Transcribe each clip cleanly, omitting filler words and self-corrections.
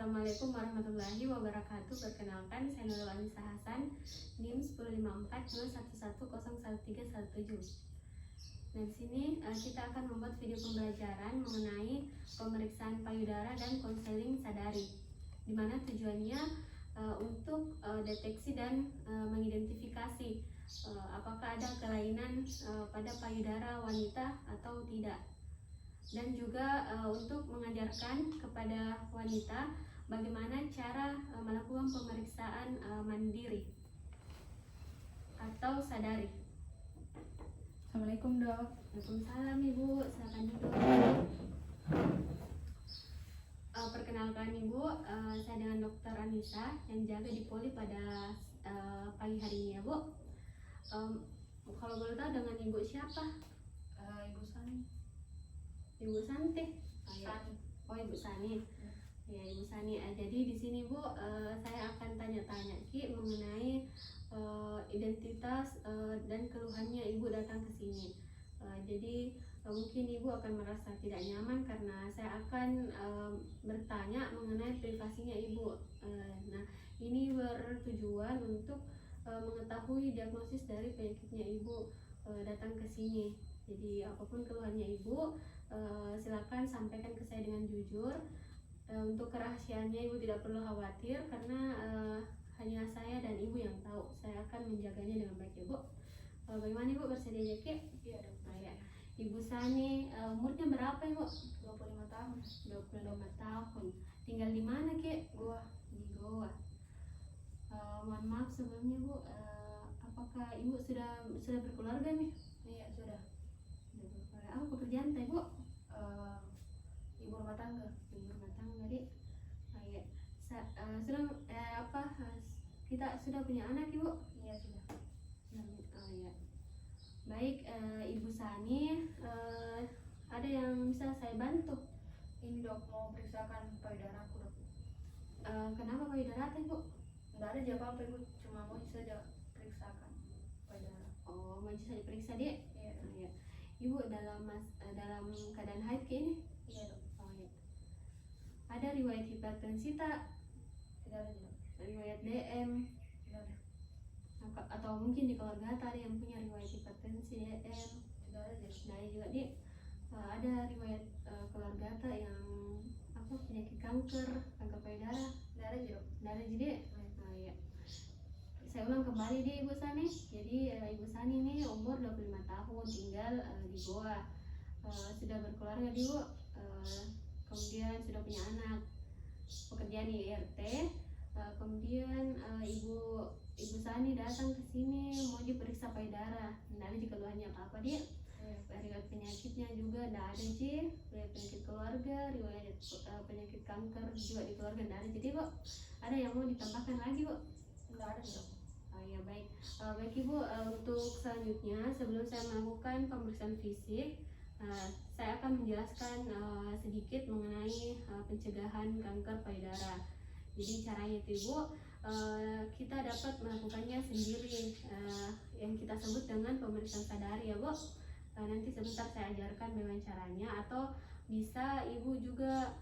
Assalamualaikum warahmatullahi wabarakatuh. Perkenalkan, saya Nurul Anissa Hasan, NIM 15421011317. Nah, di sini kita akan membuat video pembelajaran mengenai pemeriksaan payudara dan konseling sadari, di mana tujuannya untuk deteksi dan mengidentifikasi apakah ada kelainan pada payudara wanita atau tidak, dan juga untuk mengajarkan kepada wanita bagaimana cara melakukan pemeriksaan mandiri atau sadari. Assalamualaikum dok. Waalaikumsalam ibu, silakan duduk. Perkenalkan ibu, saya dengan Dokter Anissa yang jaga di Poli pada pagi hari ini ya bu. Kalau boleh tahu dengan ibu siapa? Ibu Sani. Ibu Santi. Sani. Oh, Ibu Sani. Ya, Ibu Sani. Jadi di sini Bu, saya akan tanya-tanya Ki mengenai identitas dan keluhannya Ibu datang ke sini. Jadi mungkin Ibu akan merasa tidak nyaman karena saya akan bertanya mengenai privasinya Ibu. Nah, ini bertujuan untuk mengetahui diagnosis dari penyakitnya Ibu datang ke sini. Jadi apapun keluhannya Ibu, silakan sampaikan ke saya dengan jujur. Untuk kerahasiaannya Ibu tidak perlu khawatir karena hanya saya dan Ibu yang tahu. Saya akan menjaganya dengan baik Ibu. Bagaimana Ibu, bersedia ya Ki? Iya dok. Ya. Ibu Sani, umurnya berapa Ibu? 25 tahun. 25 tahun. Tinggal di mana Ki? Gua. Di Goa. Mohon maaf sebelumnya Bu, apakah Ibu sudah berkeluarga nih? Iya sudah. Apa pekerjaan teh Bu? Ibu rumah tangga. Ibu rumah tangga Dik. Kita sudah punya anak Ibu? Iya sudah. Ya. Baik, Ibu Sani, ada yang bisa saya bantu? Ini dok, mau periksakan payudara aku dok. Kenapa payudara teh Bu? Nggak ada apa-apa ibu, cuma mau saja periksakan payudara. Oh, mau saja periksa Dik? Iya dok. Ya. Ibu dalam keadaan haid ini? Iya dok. Oh ya. Ada riwayat hipertensi tak? Tidak ada dok. Riwayat DM? Tidak ada. Atau mungkin di keluarga ada yang punya riwayat hipertensi DM? Tidak ada dok. Nah juga Dik, ada riwayat keluarga yang penyakit kanker payudara? Tidak ada dok. Tidak ada jadi. Ya. Saya ulang kembali di Ibu Sani. Jadi Ibu Sani ini umur 25 tahun, tinggal di Goa, sudah berkeluarga di Bu, kemudian sudah punya anak, pekerjaan di IRT. Kemudian Ibu Sani datang ke sini mau diperiksa payudara. Tidak ada keluhannya apa-apa dia. Riwayat penyakitnya juga tidak ada sih. Riwayat penyakit keluarga, riwayat penyakit kanker juga di keluarga tidak ada. Jadi Bu, ada yang mau ditambahkan lagi Bu? Tidak ada dok. Ya baik. Baik Ibu, untuk selanjutnya sebelum saya melakukan pemeriksaan fisik, saya akan menjelaskan sedikit mengenai pencegahan kanker payudara. Jadi caranya itu Ibu, kita dapat melakukannya sendiri, yang kita sebut dengan pemeriksaan sadari ya Bu. Nanti sebentar saya ajarkan bagaimana caranya, atau bisa Ibu juga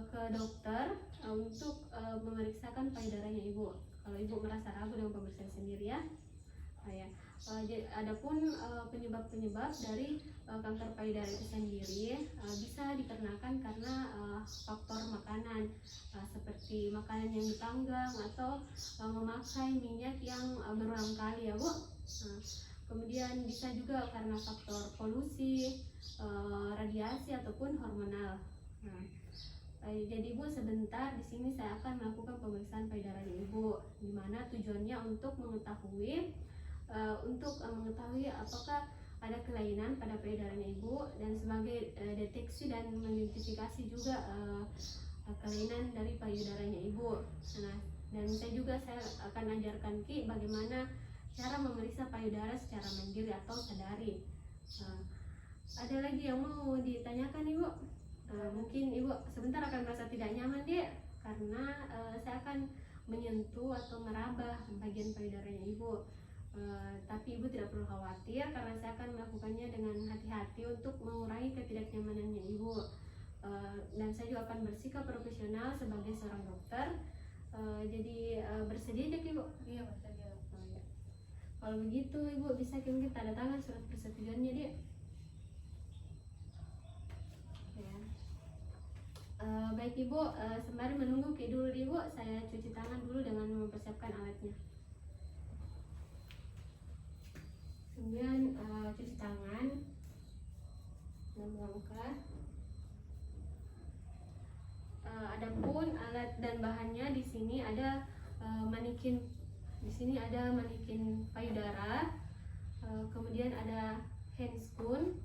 ke dokter untuk memeriksakan payudaranya Ibu. Kalau Ibu merasa ragu dengan pemeriksaan sendiri ya. Adapun penyebab-penyebab dari kanker payudara itu sendiri bisa dikarenakan karena faktor makanan, seperti makanan yang dipanggang atau memakai minyak yang berulang kali ya Bu. Kemudian bisa juga karena faktor polusi, radiasi ataupun hormonal. Jadi Bu, sebentar di sini saya akan melakukan pemeriksaan payudaranya Ibu, di mana tujuannya untuk mengetahui apakah ada kelainan pada payudaranya Ibu, dan sebagai deteksi dan mengidentifikasi juga kelainan dari payudaranya Ibu. Nah, dan saya akan ajarkan Ki bagaimana cara memeriksa payudara secara mandiri atau sadari. Ada lagi yang mau ditanyakan Ibu? Mungkin Ibu sebentar akan merasa tidak nyaman dia karena saya akan menyentuh atau meraba bagian payudaranya Ibu. Tapi Ibu tidak perlu khawatir karena saya akan melakukannya dengan hati-hati untuk mengurangi ketidaknyamanannya Ibu. dan saya juga akan bersikap profesional sebagai seorang dokter. Jadi bersedia aja Ibu? Iya bersedia. Oh, ya. Kalau begitu Ibu bisa mungkin tanda tangan surat persetujuannya dia. Ya. Baik Ibu, sembari menunggu dulu Ibu, saya cuci tangan dulu dengan mempersiapkan alatnya. Kemudian cuci tangan dan muka. Adapun alat dan bahannya di sini ada manikin. Di sini ada manikin payudara, kemudian ada hand spoon,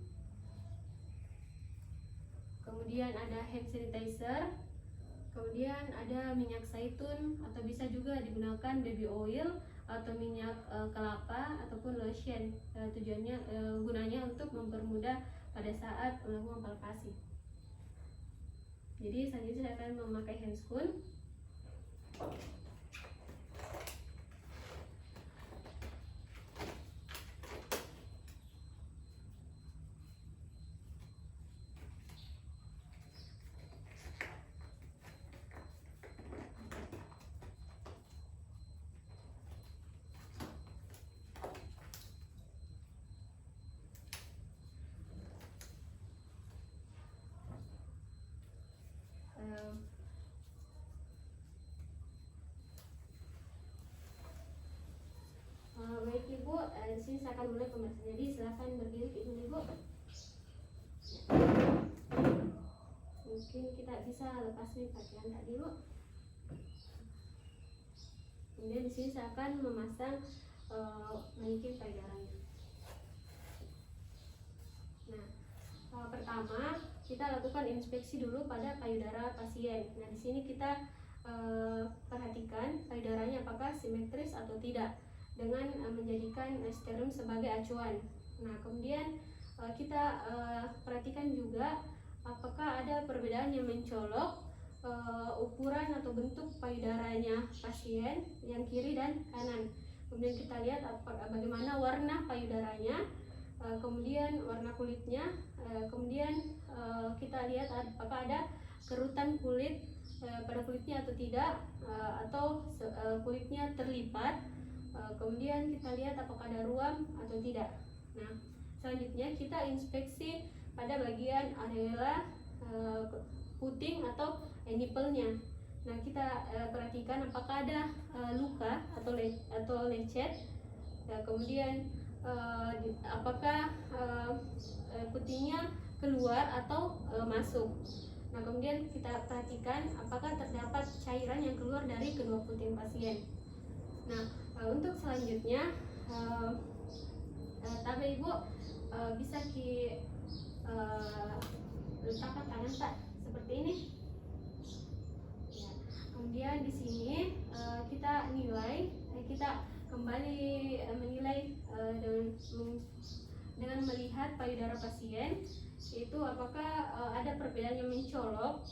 kemudian ada hand sanitizer, kemudian ada minyak zaitun atau bisa juga digunakan baby oil atau minyak kelapa ataupun lotion. Tujuannya gunanya untuk mempermudah pada saat melakukan palpasi. Jadi selanjutnya saya akan memakai hand spoon. Baik Ibu, di sini saya akan mulai pembahasan. Jadi silakan berdiri dulu Ibu. Mungkin kita bisa lepas nih pakaian tadi Bu. Kemudian di sini saya akan memasang manikin payudaranya. Nah, pertama kita lakukan inspeksi dulu pada payudara pasien. Nah, di sini kita perhatikan payudaranya apakah simetris atau tidak, dengan menjadikan sterum sebagai acuan. Nah, kemudian kita perhatikan juga apakah ada perbedaan yang mencolok ukuran atau bentuk payudaranya pasien yang kiri dan kanan. Kemudian kita lihat bagaimana warna payudaranya, kemudian warna kulitnya, kemudian kita lihat apakah ada kerutan kulit pada kulitnya atau tidak, atau kulitnya terlipat. Kemudian kita lihat apakah ada ruam atau tidak. Nah, selanjutnya kita inspeksi pada bagian areola puting atau nipple-nya. Nah, kita perhatikan apakah ada luka atau lecet. Nah, kemudian apakah putingnya keluar atau masuk. Nah, kemudian kita perhatikan apakah terdapat cairan yang keluar dari kedua puting pasien. Nah, untuk selanjutnya tapi Ibu bisa letakkan tangan tak seperti ini. Ya. Kemudian di sini kita kembali menilai dengan melihat payudara pasien, yaitu apakah ada perbedaan yang mencolok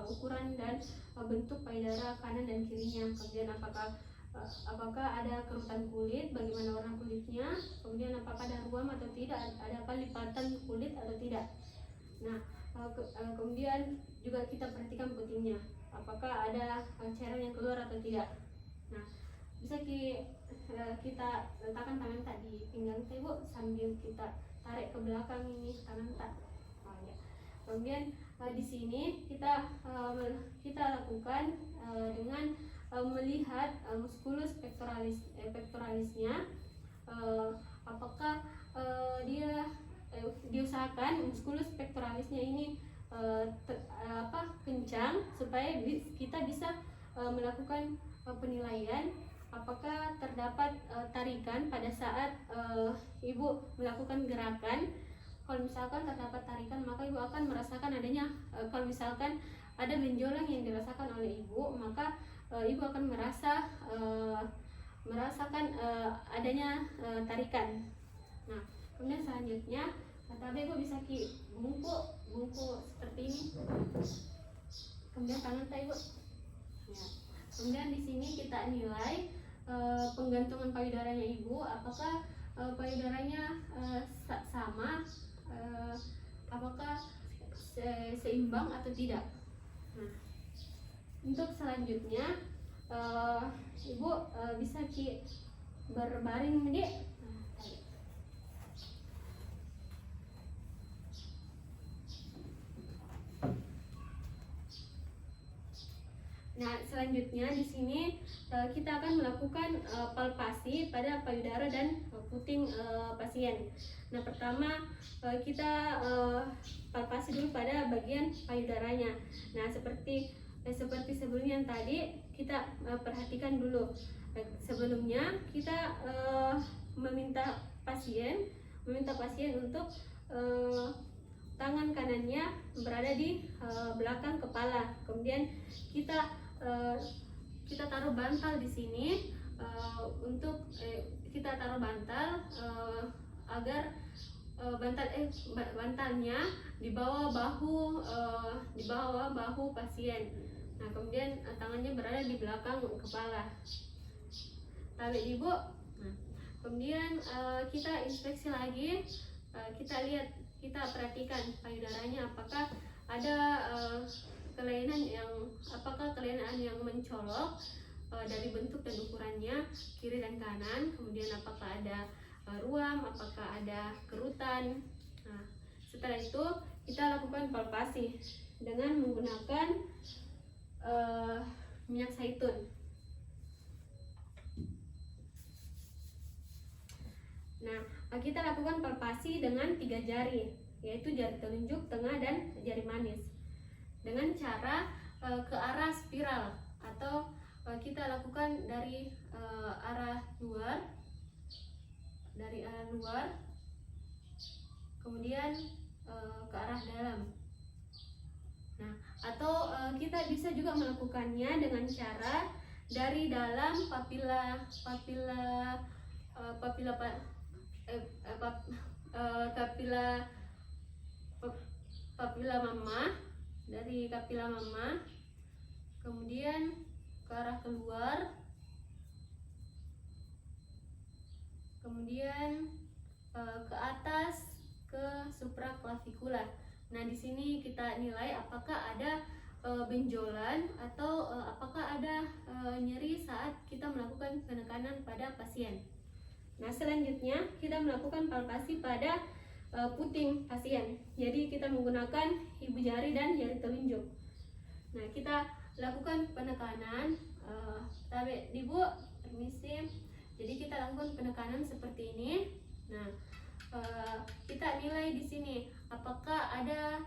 ukuran dan bentuk payudara kanan dan kirinya. Kemudian apakah ada kerutan kulit, bagaimana warna kulitnya, kemudian apakah ada ruam atau tidak, ada apa lipatan kulit atau tidak. Nah, kemudian juga kita perhatikan putingnya, apakah ada cairan yang keluar atau tidak. Nah, bisa kita letakkan tangan tak di pinggang Ibu sambil kita tarik ke belakang ini tangan tak. Oh, ya. Kemudian di sini kita lakukan dengan melihat musculus pectoralisnya, apakah dia diusahakan musculus pectoralisnya ini kencang supaya kita bisa melakukan penilaian apakah terdapat tarikan pada saat Ibu melakukan gerakan. Kalau misalkan terdapat tarikan, maka Ibu akan merasakan adanya kalau misalkan ada benjolan yang dirasakan oleh Ibu, maka Ibu akan merasakan adanya tarikan. Nah, kemudian selanjutnya tapi Ibu bisa bungkuk seperti ini. Kemudian tangan Ibu. Ya. Kemudian di sini kita nilai penggantungan payudaranya Ibu, apakah payudaranya sama, apakah seimbang atau tidak. Nah, untuk selanjutnya ibu bisa ki berbaring dek. Nah, selanjutnya di sini kita akan melakukan palpasi pada payudara dan puting pasien. Nah, pertama kita palpasi dulu pada bagian payudaranya. Nah, seperti sebelumnya yang tadi kita perhatikan dulu. Sebelumnya kita meminta pasien untuk tangan kanannya berada di belakang kepala. Kemudian kita taruh bantal di sini untuk kita taruh bantal agar bantalnya di bawah bahu pasien. Nah, kemudian tangannya berada di belakang kepala. Tarik ibu. Nah, kemudian kita inspeksi lagi. Kita perhatikan payudaranya apakah ada kelainan yang mencolok dari bentuk dan ukurannya kiri dan kanan, kemudian apakah ada ruam, apakah ada kerutan. Nah, setelah itu kita lakukan palpasi dengan menggunakan minyak zaitun. Nah, kita lakukan palpasi dengan 3 jari, yaitu jari telunjuk, tengah, dan jari manis, dengan cara ke arah spiral atau kita lakukan dari arah luar, kemudian ke arah dalam. Nah, atau kita bisa juga melakukannya dengan cara dari dalam papila mama, dari kapila mama, kemudian ke arah keluar, kemudian ke atas ke supraklavikula. Nah, di sini kita nilai apakah ada benjolan atau apakah ada nyeri saat kita melakukan penekanan pada pasien. Nah, selanjutnya kita melakukan palpasi pada puting pasien. Jadi kita menggunakan ibu jari dan jari telunjuk. Nah, kita lakukan penekanan. Tarik ibu, permisi. Jadi kita lakukan penekanan seperti ini. Nah, kita nilai di sini apakah ada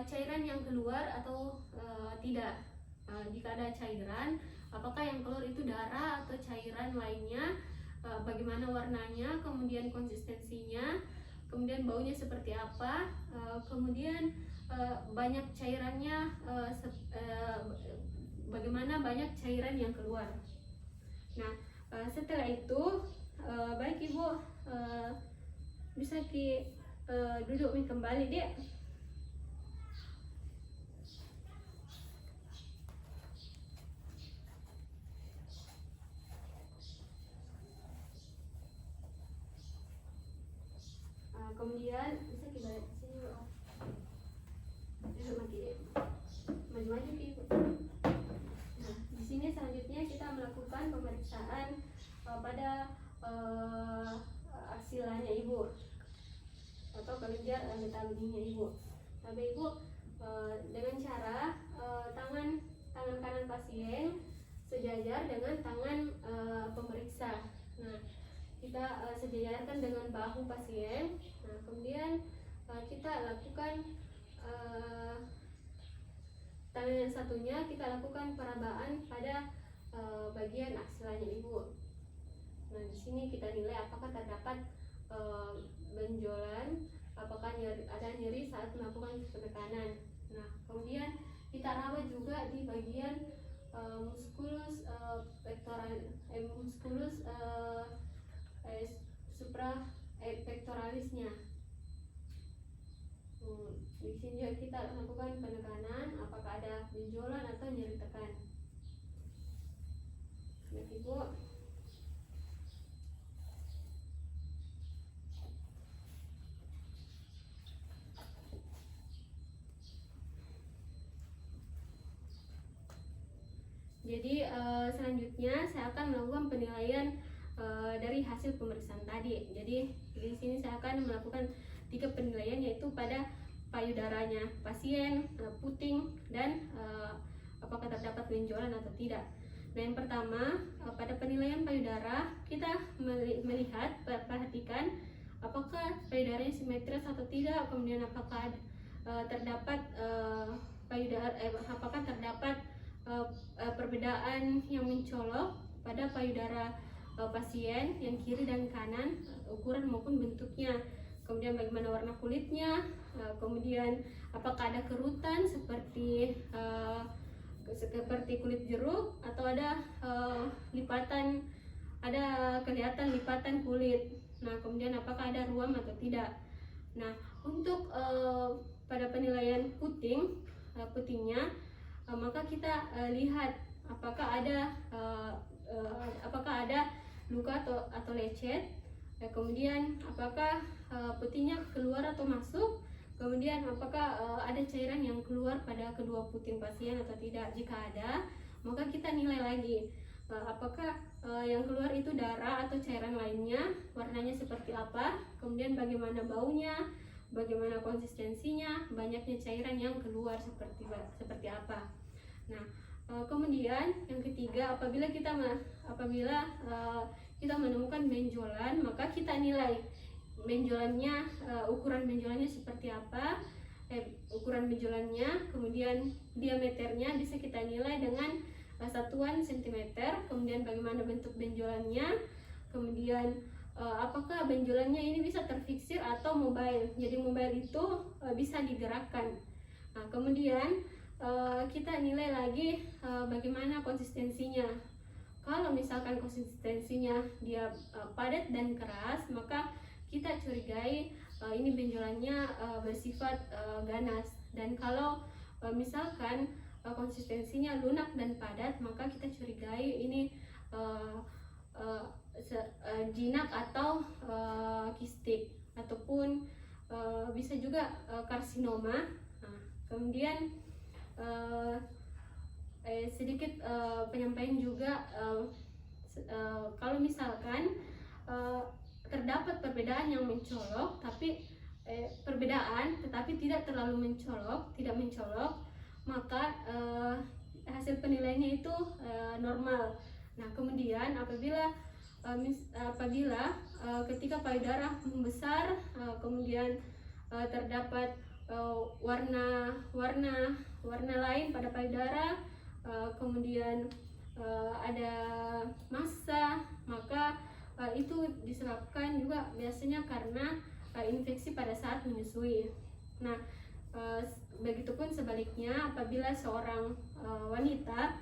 cairan yang keluar atau tidak. Jika ada cairan, apakah yang keluar itu darah atau cairan lainnya, bagaimana warnanya, kemudian konsistensinya, kemudian baunya seperti apa, kemudian banyak cairannya, bagaimana banyak cairan yang keluar. Nah, setelah itu baik ibu bisa duduk kembali dek. Kemudian bisa kita sini duduk lagi dek. Maju-maju ibu. Nah, di sini selanjutnya kita melakukan pemeriksaan pada aksilanya ibu atau kelenjar metalurinya ibu. Tapi ibu dengan cara tangan kanan pasien sejajar dengan tangan pemeriksa. Nah, kita sejajarkan dengan bahu pasien. Nah, kemudian kita lakukan tangan yang satunya kita lakukan perabaan pada bagian aksilanya ibu. Nah, di sini kita nilai apakah terdapat benjolan, apakah ada nyeri saat melakukan penekanan. Nah, kemudian kita raba juga di bagian musculus suprapectoralisnya. Di sini juga kita lakukan penekanan apakah ada benjolan atau nyeri tekan. Nah, ibu. Jadi selanjutnya saya akan melakukan penilaian dari hasil pemeriksaan tadi. Jadi di sini saya akan melakukan 3 penilaian, yaitu pada payudaranya pasien, puting, dan apakah terdapat benjolan atau tidak. Nah, yang pertama, pada penilaian payudara kita melihat, perhatikan apakah payudaranya simetris atau tidak, kemudian apakah terdapat apakah terdapat perbedaan yang mencolok pada payudara pasien yang kiri dan kanan, ukuran maupun bentuknya. Kemudian bagaimana warna kulitnya, kemudian apakah ada kerutan seperti kulit jeruk, atau ada lipatan, ada kelihatan lipatan kulit. Nah, kemudian apakah ada ruam atau tidak. Nah, untuk pada penilaian putingnya, maka kita lihat apakah ada luka atau lecet, kemudian apakah putingnya keluar atau masuk, kemudian apakah ada cairan yang keluar pada kedua puting pasien atau tidak. Jika ada, maka kita nilai lagi apakah yang keluar itu darah atau cairan lainnya, warnanya seperti apa, kemudian bagaimana baunya, bagaimana konsistensinya, banyaknya cairan yang keluar seperti apa. Nah, kemudian yang ketiga, apabila kita menemukan benjolan, maka kita nilai benjolannya, ukuran benjolannya seperti apa, ukuran benjolannya, kemudian diameternya bisa kita nilai dengan satuan sentimeter, kemudian bagaimana bentuk benjolannya, kemudian apakah benjolannya ini bisa terfiksir atau mobile. Jadi mobile itu bisa digerakkan. Nah, kemudian kita nilai lagi bagaimana konsistensinya. Kalau misalkan konsistensinya dia padat dan keras, maka kita curigai ini benjolannya bersifat ganas. Dan kalau misalkan konsistensinya lunak dan padat, maka kita curigai ini jinak atau kistik, ataupun bisa juga karsinoma. Nah, kemudian sedikit penyampaian juga, kalau misalkan terdapat perbedaan yang mencolok, tapi tetapi tidak terlalu tidak mencolok, maka hasil penilaiannya itu normal. Nah, kemudian apabila ketika payudara membesar, kemudian terdapat warna lain pada payudara, kemudian ada massa, maka itu disebabkan juga biasanya karena infeksi pada saat menyusui. Nah, begitupun sebaliknya, apabila seorang wanita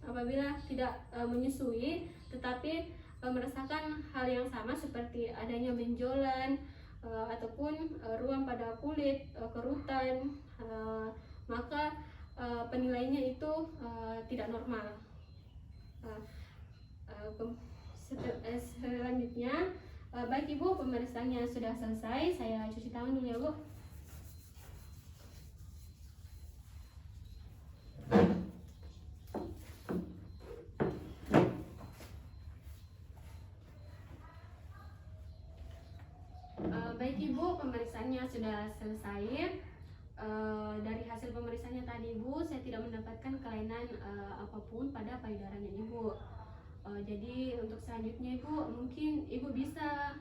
apabila tidak menyusui tetapi merasakan hal yang sama seperti adanya benjolan ataupun ruam pada kulit, kerutan, maka penilaiannya itu tidak normal. Selanjutnya, baik Ibu, pemeriksaannya sudah selesai. Saya cuci tangan dulu ya, Bu. Baik Ibu, pemeriksaannya sudah selesai. Dari hasil pemeriksaannya tadi Ibu, saya tidak mendapatkan kelainan apapun pada payudaranya Ibu. Jadi untuk selanjutnya Ibu, mungkin Ibu bisa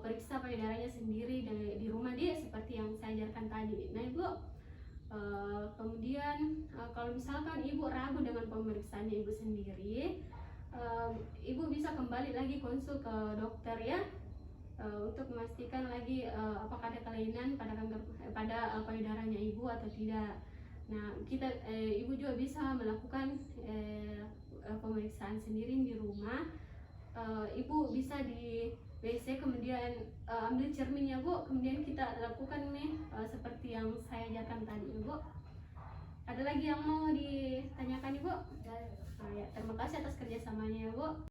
periksa payudaranya sendiri di rumah seperti yang saya ajarkan tadi. Nah Ibu, kemudian kalau misalkan Ibu ragu dengan pemeriksaannya Ibu sendiri, Ibu bisa kembali lagi konsul ke dokter ya, untuk memastikan lagi apakah ada kelainan pada payudaranya Ibu atau tidak. Nah, Ibu juga bisa melakukan pemeriksaan sendiri di rumah. Ibu bisa di WC, kemudian ambil cermin ya Bu, kemudian kita lakukan nih seperti yang saya ajarkan tadi Ibu. Ada lagi yang mau ditanyakan Ibu? Ya, terima kasih atas kerjasamanya ya Bu.